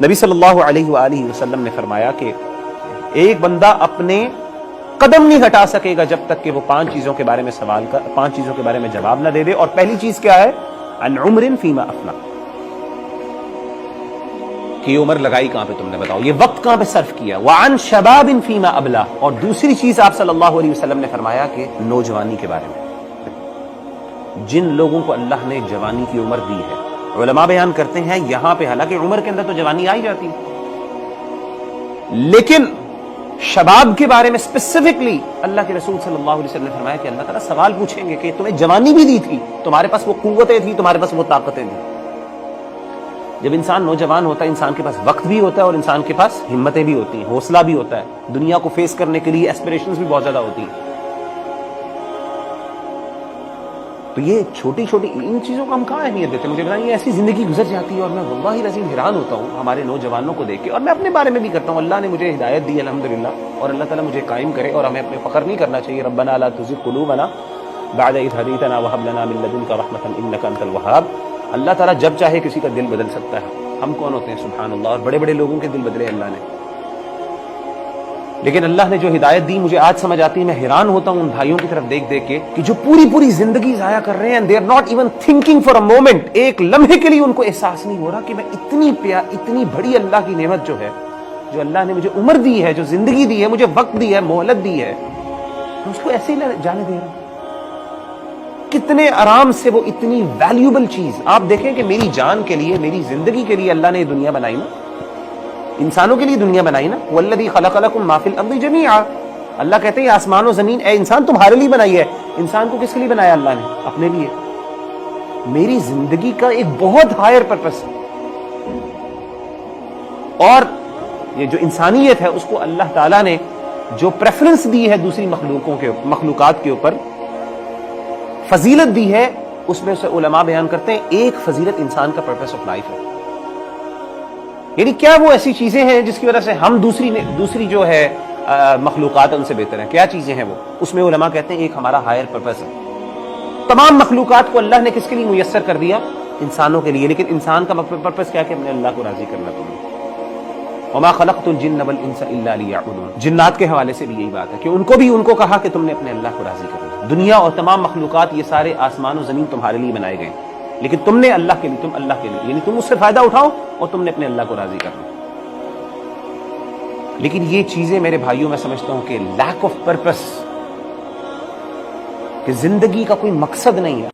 نبی صلی اللہ علیہ وآلہ وسلم نے فرمایا کہ ایک بندہ اپنے قدم نہیں ہٹا سکے گا جب تک کہ وہ پانچ چیزوں کے بارے میں جواب نہ دے دے. اور پہلی چیز کیا ہے؟ عن عمر فیما افنا، کہ یہ عمر لگائی کہاں پہ تم نے، بتاؤ یہ وقت کہاں پہ صرف کیا. وعن شباب فیما ابلا، اور دوسری چیز آپ صلی اللہ علیہ وسلم نے فرمایا کہ نوجوانی کے بارے میں. جن لوگوں کو اللہ نے جوانی کی عمر دی ہے، علماء بیان کرتے ہیں یہاں پہ حالانکہ عمر کے اندر تو جوانی آئی جاتی ہے، لیکن شباب کے بارے میں اسپیسیفکلی اللہ کے رسول صلی اللہ علیہ وسلم نے فرمایا کہ اللہ تعالیٰ سوال پوچھیں گے کہ تمہیں جوانی بھی دی تھی، تمہارے پاس وہ قوتیں تھی، تمہارے پاس وہ طاقتیں تھیں. جب انسان نوجوان ہوتا ہے انسان کے پاس وقت بھی ہوتا ہے اور انسان کے پاس ہمتیں بھی ہوتی ہیں، حوصلہ بھی ہوتا ہے، دنیا کو فیس کرنے کے لیے ایسپریشنز بھی بہت زیادہ ہوتی ہیں. تو یہ چھوٹی چھوٹی ان چیزوں کو ہم کہاں اہمیت دیتے ہیں؟ مجھے بتائیں، یہ ایسی زندگی گزر جاتی ہے اور میں واللہ العظیم حیران ہوتا ہوں ہمارے نوجوانوں کو دیکھ کے، اور میں اپنے بارے میں بھی کرتا ہوں. اللہ نے مجھے ہدایت دی الحمدللہ، اور اللہ تعالیٰ مجھے قائم کرے، اور ہمیں اپنے فخر نہیں کرنا چاہیے. ربنا لا تزغ قلوبنا بعد إذ هديتنا وهب لنا من لدنك رحمة إنك أنت الوهاب. اللہ تعالیٰ جب چاہے کسی کا دل بدل سکتا ہے. ہم کون ہوتے ہیں سبحان اللہ، اور بڑے بڑے لوگوں کے دل بدلے اللہ نے. لیکن اللہ نے جو ہدایت دی مجھے آج سمجھ آتی ہے. میں حیران ہوتا ہوں ان بھائیوں کی طرف دیکھ دیکھ کے کہ جو پوری زندگی ضائع کر رہے ہیں، they are not even thinking for a moment. ایک لمحے کے لیے ان کو احساس نہیں ہو رہا کہ میں اتنی بڑی اللہ کی نعمت جو ہے، جو اللہ نے مجھے عمر دی ہے، جو زندگی دی ہے، مجھے وقت دی ہے، مہلت دی ہے، میں اس کو ایسے ہی جانے دے رہا ہوں. کتنے آرام سے وہ اتنی ویلیوبل چیز، آپ دیکھیں کہ میری جان کے لیے، میری زندگی کے لیے اللہ نے یہ دنیا بنائی نا، انسانوں کے لیے دنیا بنائی نا. والذی خلق لکم ما فی الارض جمیعا، اللہ کہتے ہیں آسمان و زمین اے انسان تمہارے لیے بنائی ہے. انسان کو کس کے لیے بنایا اللہ نے؟ اپنے لیے. میری زندگی کا ایک بہت ہائر پرپس ہے، اور یہ جو انسانیت ہے اس کو اللہ تعالیٰ نے جو پریفرنس دی ہے دوسری مخلوقات کے اوپر، فضیلت دی ہے، اس میں سے علماء بیان کرتے ہیں ایک فضیلت انسان کا پرپس آف لائف ہے. یعنی کیا وہ ایسی چیزیں ہیں جس کی وجہ سے ہم دوسری جو ہے مخلوقات ان سے بہتر ہیں؟ کیا چیزیں ہیں وہ؟ اس میں علماء کہتے ہیں ایک ہمارا ہائر پرپس ہے. تمام مخلوقات کو اللہ نے کس کے لیے میسر کر دیا؟ انسانوں کے لیے. لیکن انسان کا پرپس کیا کہ اپنے اللہ کو راضی کرنا. وما خلقت الجن والانس الا ليعبدون. جنات کے حوالے سے بھی یہی بات ہے کہ ان کو کہا کہ تم نے اپنے اللہ کو راضی کرنا. دنیا اور تمام مخلوقات یہ سارے آسمان و زمین تمہارے لیے بنائے گئے، لیکن تم نے اللہ کے لیے، تم اللہ کے لیے، یعنی تم اس سے فائدہ اٹھاؤ اور تم نے اپنے اللہ کو راضی کرنا. لیکن یہ چیزیں میرے بھائیوں میں سمجھتا ہوں کہ لیک آف پرپس، کہ زندگی کا کوئی مقصد نہیں ہے.